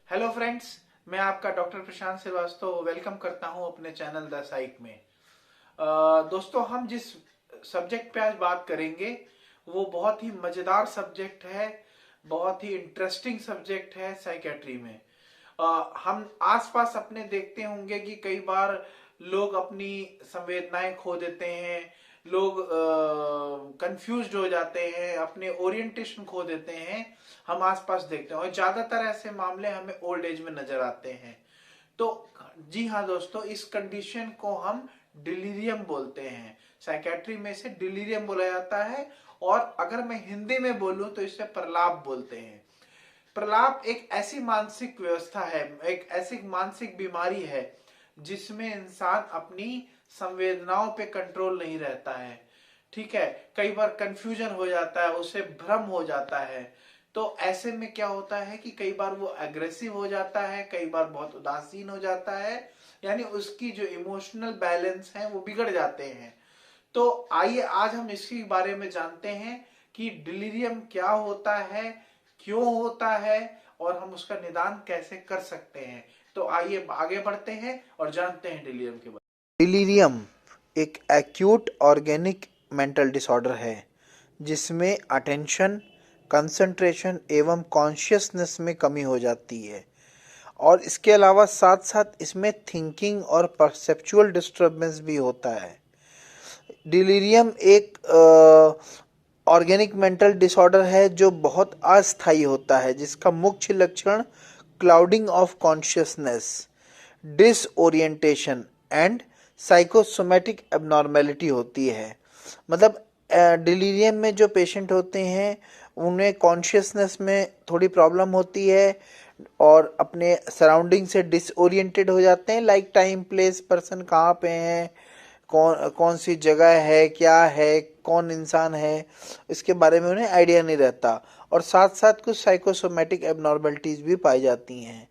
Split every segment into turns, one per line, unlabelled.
Hello friends, मैं आपका doctor प्रशांत Srivastava welcome करता हूं अपने चैनल द साइक में। दोस्तों, हम जिस सब्जेक्ट पे आज बात करेंगे वो बहुत ही मजेदार सब्जेक्ट है, बहुत ही इंटरेस्टिंग सब्जेक्ट है साइकेट्री में। हम आसपास अपने देखते होंगे कि कई बार लोग अपनी संवेदनाएं खो देते हैं, लोग कंफ्यूज्ड हो जाते हैं, अपने ओरिएंटेशन खो देते हैं। हम आसपास देखते हैं और ज्यादातर ऐसे मामले हमें ओल्ड एज में नजर आते हैं। तो जी हाँ दोस्तों, इस कंडीशन को हम डिलीरियम बोलते हैं। साइकेट्री में इसे डिलीरियम बोला जाता है, और अगर मैं हिंदी में बोलूं तो इसे प्रलाप बोलते हैं। प्रलाप एक ऐसी मानसिक व्यवस्था है, एक ऐसी मानसिक बीमारी है जिसमें इंसान अपनी संवेदनाओं पे कंट्रोल नहीं रहता है। ठीक है, कई बार कंफ्यूजन हो जाता है, उसे भ्रम हो जाता है। तो ऐसे में क्या होता है कि कई बार वो एग्रेसिव हो जाता है, कई बार बहुत उदासीन हो जाता है, यानी उसकी जो इमोशनल बैलेंस है वो बिगड़ जाते हैं। तो आइए आज हम इसके बारे में जानते हैं कि डिलीरियम क्या होता है, क्यों होता है, और हम उसका निदान कैसे कर सकते हैं। तो आइए आगे बढ़ते हैं और जानते हैं डिलीरियम के बारे
डिलीरियम एक एक्यूट ऑर्गेनिक मेंटल डिसऑर्डर है जिसमें अटेंशन, कंसंट्रेशन एवं कॉन्शियसनेस में कमी हो जाती है, और इसके अलावा साथ साथ इसमें थिंकिंग और परसेप्चुअल डिस्टर्बेंस भी होता है। डिलीरियम एक ऑर्गेनिक मेंटल डिसऑर्डर है जो बहुत अस्थायी होता है, जिसका मुख्य लक्षण clouding of consciousness, disorientation and psychosomatic abnormality होती है। मतलब डिलीरियम में जो पेशेंट होते हैं उन्हें कॉन्शियसनेस में थोड़ी प्रॉब्लम होती है और अपने सराउंडिंग से डिसओरिएंटेड हो जाते हैं, लाइक टाइम, प्लेस, पर्सन कहाँ पे हैं, कौन कौन सी जगह है, क्या है, कौन इंसान है, इसके बारे में उन्हें आइडिया नहीं रहता। और साथ साथ कुछ साइकोसोमेटिक एबनॉर्मलिटीज भी पाई जाती हैं।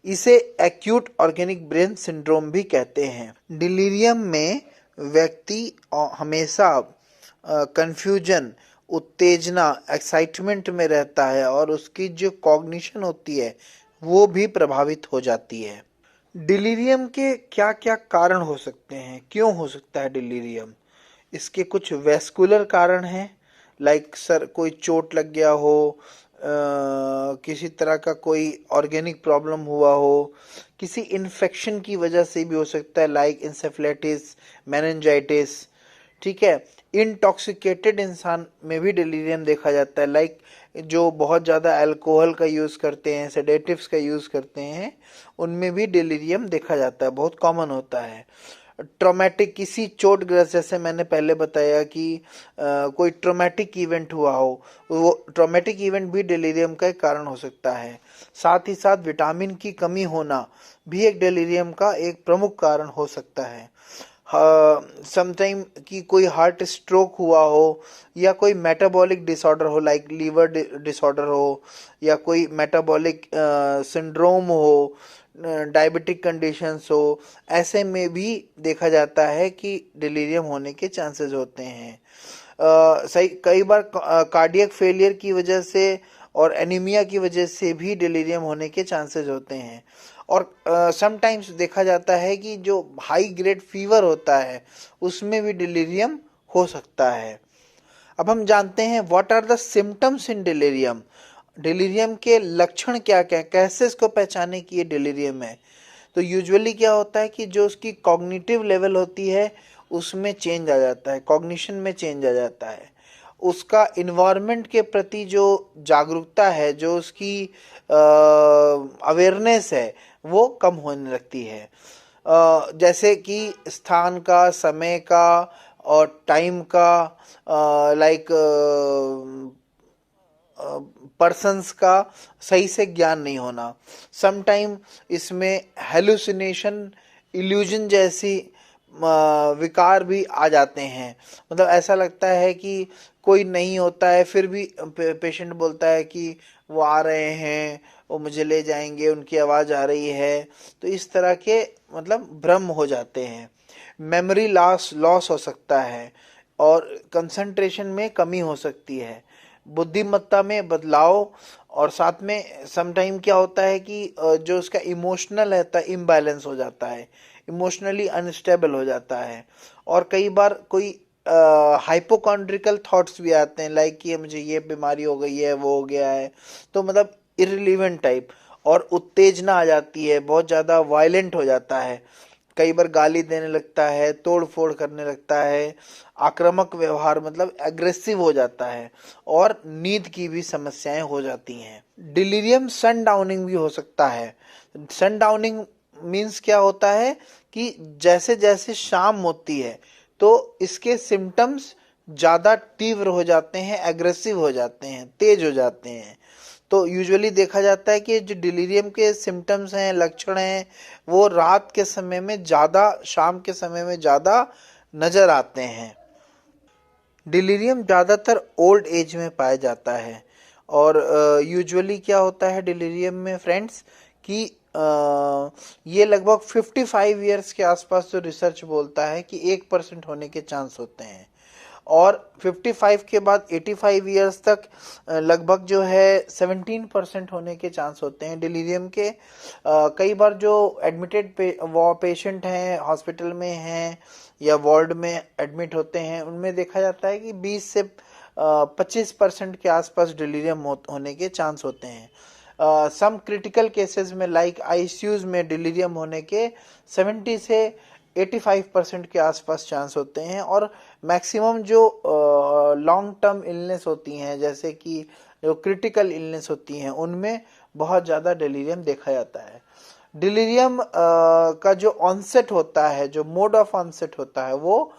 इसे एक्यूट ऑर्गेनिक ब्रेन सिंड्रोम भी कहते हैं। डिलीरियम में व्यक्ति हमेशा कंफ्यूजन, उत्तेजना, एक्साइटमेंट में रहता है और उसकी जो कॉग्निशन होती है वो भी प्रभावित हो जाती है। डिलीरियम के क्या क्या कारण हो सकते हैं, क्यों हो सकता है डिलीरियम? इसके कुछ वेस्कुलर कारण हैं, लाइक सर कोई चोट लग गया हो, किसी तरह का कोई ऑर्गेनिक प्रॉब्लम हुआ हो, किसी इन्फेक्शन की वजह से भी हो सकता है, लाइक इंसेफ्लाइटिस, मेनिंजाइटिस। ठीक है, इंटॉक्सिकेटेड इंसान में भी डिलीरियम देखा जाता है, लाइक जो बहुत ज़्यादा अल्कोहल का यूज़ करते हैं, सेडेटिव्स का यूज़ करते हैं, उनमें भी डिलीरियम देखा जाता है, बहुत कॉमन होता है। ट्रॉमेटिक, किसी चोटग्रस्त, जैसे मैंने पहले बताया कि कोई ट्रॉमेटिक इवेंट हुआ हो, वो ट्रॉमेटिक इवेंट भी डिलीरियम का एक कारण हो सकता है। साथ ही साथ विटामिन की कमी होना भी एक डिलीरियम का एक प्रमुख कारण हो सकता है। समटाइम कि कोई हार्ट स्ट्रोक हुआ हो या कोई मेटाबॉलिक डिसऑर्डर हो, लाइक लीवर डिसऑर्डर हो, या कोई मेटाबॉलिक सिंड्रोम हो, डायबिटिक कंडीशंस हो, ऐसे में भी देखा जाता है कि डिलीरियम होने के चांसेस होते हैं। सही, कई बार कार्डियक फेलियर की वजह से और एनीमिया की वजह से भी डिलीरियम होने के चांसेस होते हैं। और समटाइम्स देखा जाता है कि जो हाई ग्रेड फीवर होता है उसमें भी डिलीरियम हो सकता है। अब हम जानते हैं what are the symptoms in delirium. Delirium के लक्षण क्या क्या, कैसे इसको पहचाने कि ये डिलीरियम है? तो यूजुअली क्या होता है कि जो उसकी कॉग्निटिव लेवल होती है उसमें चेंज आ जाता है, कॉग्निशन में चेंज आ जाता है, उसका इन्वायरमेंट के प्रति जो जागरूकता है, जो उसकी अवेयरनेस है, वो कम होने लगती है। जैसे कि स्थान का, समय का और टाइम का, लाइक पर्सन्स का सही से ज्ञान नहीं होना। समटाइम इसमें हेलुसिनेशन, इल्यूजन जैसी विकार भी आ जाते हैं। मतलब ऐसा लगता है कि कोई नहीं होता है, फिर भी पेशेंट बोलता है कि वो आ रहे हैं, वो मुझे ले जाएंगे, उनकी आवाज़ आ रही है। तो इस तरह के मतलब भ्रम हो जाते हैं। मेमोरी लॉस लॉस हो सकता है और कंसंट्रेशन में कमी हो सकती है। बुद्धिमत्ता में बदलाव, और साथ में समटाइम क्या होता है कि जो उसका इमोशनल रहता है इम्बैलेंस हो जाता है, इमोशनली अनस्टेबल हो जाता है। और कई बार कोई हाइपोकॉन्ड्रिकल थॉट्स भी आते हैं, लाइक कि मुझे ये बीमारी हो गई है, वो हो गया है, तो मतलब इररिलेवेंट टाइप। और उत्तेजना आ जाती है, बहुत ज़्यादा वायलेंट हो जाता है, कई बार गाली देने लगता है, तोड़ फोड़ करने लगता है, आक्रामक व्यवहार मतलब एग्रेसिव हो जाता है, और नींद की भी समस्याएं हो जाती हैं। डिलीरियम सन डाउनिंग भी हो सकता है। सन डाउनिंग मीन्स क्या होता है कि जैसे जैसे शाम होती है तो इसके सिम्टम्स ज़्यादा तीव्र हो जाते हैं, एग्रेसिव हो जाते हैं, तेज हो जाते हैं। तो यूजुअली देखा जाता है कि जो डिलीरियम के सिम्टम्स हैं, लक्षण हैं, वो रात के समय में ज़्यादा, शाम के समय में ज़्यादा नज़र आते हैं। डिलीरियम ज़्यादातर ओल्ड एज में पाया जाता है, और यूजुअली क्या होता है डिलीरियम में फ्रेंड्स कि ये लगभग 55 ईयर्स के आसपास जो रिसर्च बोलता है कि 1% होने के चांस होते हैं, और 55 के बाद 85 ईयर्स तक लगभग जो है 17% होने के चांस होते हैं डिलीरियम के। कई बार जो एडमिटेड पेशेंट हैं, हॉस्पिटल में हैं या वार्ड में एडमिट होते हैं, उनमें देखा जाता है कि 20 से 25% के आसपास डिलीरियम होने के चांस होते हैं। सम क्रिटिकल केसेस में लाइक आईसीयूज में डिलीरियम होने के 70 से 85% के आसपास चांस होते हैं। और मैक्सिमम जो लॉन्ग टर्म इलनेस होती हैं, जैसे कि जो क्रिटिकल इलनेस होती हैं, उनमें बहुत ज़्यादा डिलीरियम देखा जाता है। डिलीरियम का जो ऑनसेट होता है, जो मोड ऑफ ऑनसेट होता है, वो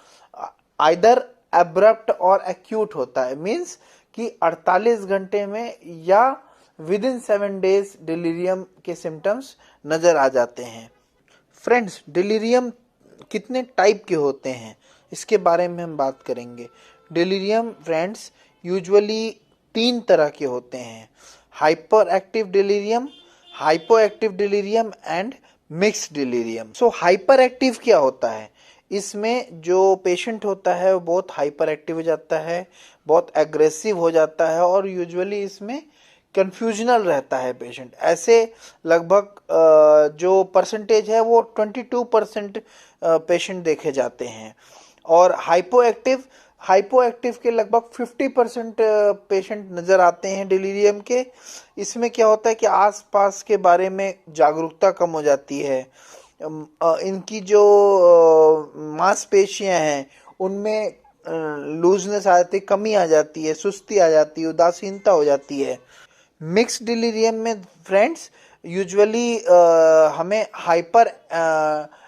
आइदर एब्रप्ट और एक्यूट होता है, मीन्स कि 48 घंटे में या विद इन 7 डेज डिलीरियम के सिम्टम्स नज़र आ जाते हैं। फ्रेंड्स, डिलीरियम कितने टाइप के होते हैं इसके बारे में हम बात करेंगे। डिलीरियम फ्रेंड्स यूजुअली 3 तरह के होते हैं: hyper active delirium, hypo active delirium and mixed delirium. So hyper active क्या होता है? इसमें जो पेशेंट होता है वो बहुत हाइपर एक्टिव हो जाता है, बहुत एग्रेसिव हो जाता है, और यूजुअली इसमें कंफ्यूजनल रहता है पेशेंट। ऐसे लगभग जो परसेंटेज है वो 22% पेशेंट देखे जाते हैं। और हाइपो एक्टिव के लगभग 50% पेशेंट नज़र आते हैं डिलीरियम के। इसमें क्या होता है कि आसपास के बारे में जागरूकता कम हो जाती है, इनकी जो मांसपेशियां हैं उनमें लूजनेस आ जाती है, कमी आ जाती है, सुस्ती आ जाती है, उदासीनता हो जाती है। मिक्स डिलीरियम में फ्रेंड्स यूजुअली हमें हाइपर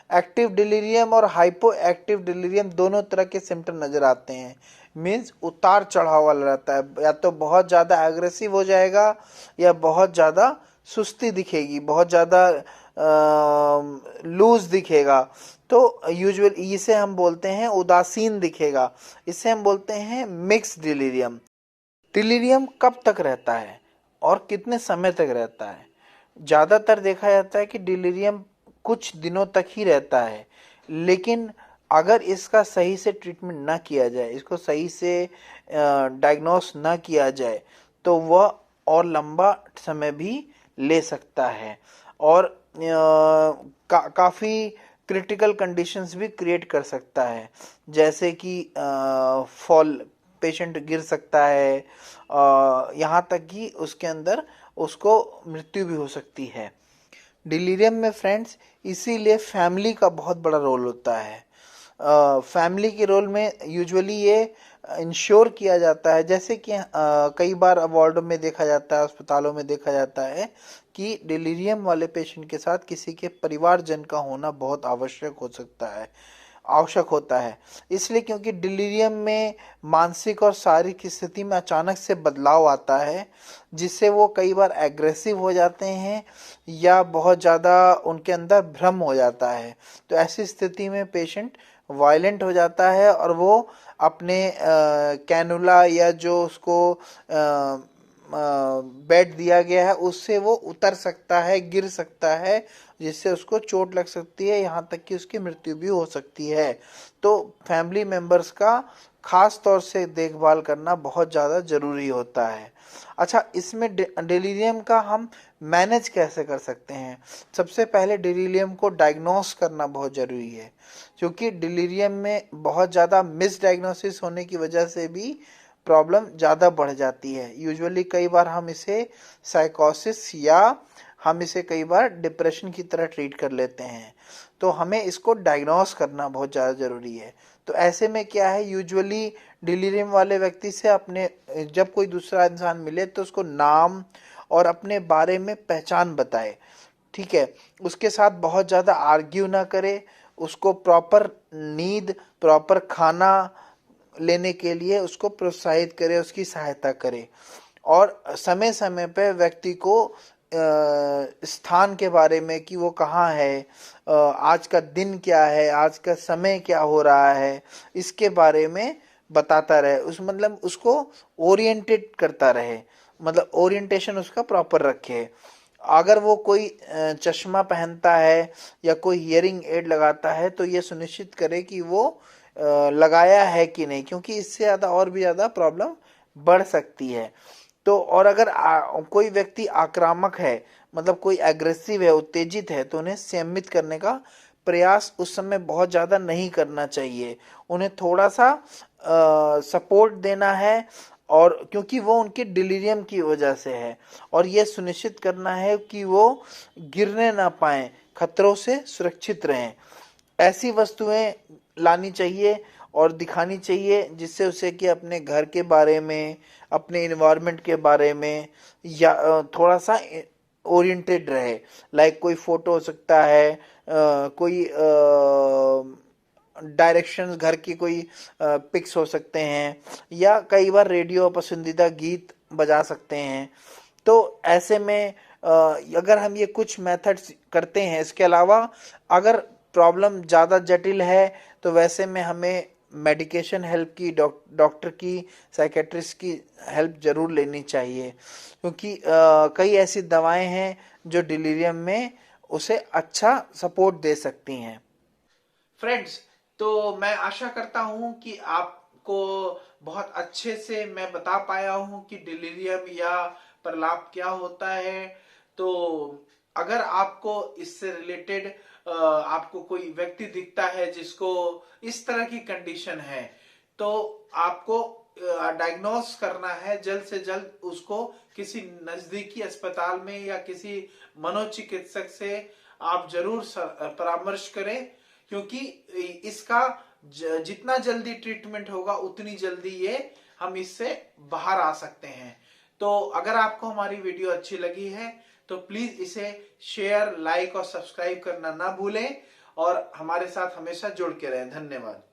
एक्टिव डिलीरियम और हाइपो एक्टिव डिलीरियम दोनों तरह के सिम्टम नज़र आते हैं। मीन्स उतार चढ़ाव वाला रहता है, या तो बहुत ज़्यादा एग्रेसिव हो जाएगा या बहुत ज़्यादा सुस्ती दिखेगी, बहुत ज़्यादा लूज दिखेगा। तो यूजुअली इसे हम बोलते हैं उदासीन दिखेगा, इसे हम बोलते हैं मिक्स डिलीरियम। डिलीरियम कब तक रहता है और कितने समय तक रहता है? ज़्यादातर देखा जाता है कि डिलीरियम कुछ दिनों तक ही रहता है, लेकिन अगर इसका सही से ट्रीटमेंट ना किया जाए, इसको सही से डायग्नोस ना किया जाए, तो वह और लंबा समय भी ले सकता है, और काफ़ी क्रिटिकल कंडीशंस भी क्रिएट कर सकता है, जैसे कि फॉल, पेशेंट गिर सकता है, यहाँ तक कि उसके अंदर उसको मृत्यु भी हो सकती है। डिलीरियम में फ्रेंड्स इसीलिए फैमिली का बहुत बड़ा रोल होता है। फैमिली के रोल में यूजुअली ये इंश्योर किया जाता है, जैसे कि कई बार वार्ड में देखा जाता है, अस्पतालों में देखा जाता है कि डिलीरियम वाले पेशेंट के साथ किसी के परिवारजन का होना बहुत आवश्यक होता है। इसलिए क्योंकि डिलीरियम में मानसिक और शारीरिक स्थिति में अचानक से बदलाव आता है, जिससे वो कई बार एग्रेसिव हो जाते हैं या बहुत ज़्यादा उनके अंदर भ्रम हो जाता है। तो ऐसी स्थिति में पेशेंट वायलेंट हो जाता है, और वो अपने कैनुला या जो उसको बेड दिया गया है उससे वो उतर सकता है, गिर सकता है, जिससे उसको चोट लग सकती है, यहाँ तक कि उसकी मृत्यु भी हो सकती है। तो फैमिली मेंबर्स का खास तौर से देखभाल करना बहुत ज़्यादा ज़रूरी होता है। अच्छा, इसमें डिलीरियम का हम मैनेज कैसे कर सकते हैं? सबसे पहले डिलीरियम को डायग्नोस करना बहुत ज़रूरी है, क्योंकि डिलीरियम में बहुत ज़्यादा मिस डायग्नोसिस होने की वजह से भी प्रॉब्लम ज़्यादा बढ़ जाती है। यूजुअली कई बार हम इसे साइकोसिस या हम इसे कई बार डिप्रेशन की तरह ट्रीट कर लेते हैं, तो हमें इसको डायग्नोस करना बहुत ज़्यादा ज़रूरी है। तो ऐसे में क्या है, यूजुअली डिलीरियम वाले व्यक्ति से अपने जब कोई दूसरा इंसान मिले तो उसको नाम और अपने बारे में पहचान बताए, ठीक है। उसके साथ बहुत ज़्यादा आर्ग्यू ना करे, उसको प्रॉपर नींद, प्रॉपर खाना लेने के लिए उसको प्रोत्साहित करे, उसकी सहायता करे, और समय समय पे व्यक्ति को स्थान के बारे में कि वो कहाँ है, आज का दिन क्या है, आज का समय क्या हो रहा है, इसके बारे में बताता रहे। उस मतलब उसको ओरिएंटेड करता रहे, मतलब ओरिएंटेशन उसका प्रॉपर रखे। अगर वो कोई चश्मा पहनता है या कोई हियरिंग एड लगाता है तो ये सुनिश्चित करे कि वो लगाया है कि नहीं, क्योंकि इससे ज़्यादा और भी ज़्यादा प्रॉब्लम बढ़ सकती है। तो और अगर कोई व्यक्ति आक्रामक है, मतलब कोई एग्रेसिव है, उत्तेजित है, तो उन्हें संयमित करने का प्रयास उस समय बहुत ज़्यादा नहीं करना चाहिए। उन्हें थोड़ा सा सपोर्ट देना है, और क्योंकि वो उनके डिलीरियम की वजह से है, और ये सुनिश्चित करना है कि वो गिरने ना पाए, खतरों से सुरक्षित रहें। ऐसी वस्तुएं लानी चाहिए और दिखानी चाहिए जिससे उसे कि अपने घर के बारे में, अपने इन्वायरमेंट के बारे में या थोड़ा सा ओरिएंटेड रहे। लाइक कोई फोटो हो सकता है, कोई डायरेक्शंस, घर की कोई पिक्स हो सकते हैं, या कई बार रेडियो पसंदीदा गीत बजा सकते हैं। तो ऐसे में अगर हम ये कुछ मेथड्स करते हैं, इसके अलावा अगर प्रॉब्लम ज़्यादा जटिल है तो वैसे में हमें मेडिकेशन हेल्प की, डॉक्टर की, साइकेट्रिस्ट की हेल्प ज़रूर लेनी चाहिए, क्योंकि कई ऐसी दवाएं हैं जो डिलीरियम में उसे अच्छा सपोर्ट दे सकती हैं।
फ्रेंड्स, तो मैं आशा करता हूं कि आपको बहुत अच्छे से मैं बता पाया हूं कि डिलीरियम या प्रलाप क्या होता है। तो अगर आपको इससे रिलेटेड आपको कोई व्यक्ति दिखता है जिसको इस तरह की कंडीशन है, तो आपको डायग्नोस करना है जल्द से जल्द, उसको किसी नजदीकी अस्पताल में या किसी मनोचिकित्सक से आप जरूर परामर्श करें, क्योंकि इसका जितना जल्दी ट्रीटमेंट होगा उतनी जल्दी ये हम इससे बाहर आ सकते हैं। तो अगर आपको हमारी वीडियो अच्छी लगी है तो प्लीज इसे शेयर, लाइक और सब्सक्राइब करना ना भूलें, और हमारे साथ हमेशा जुड़ के रहें। धन्यवाद।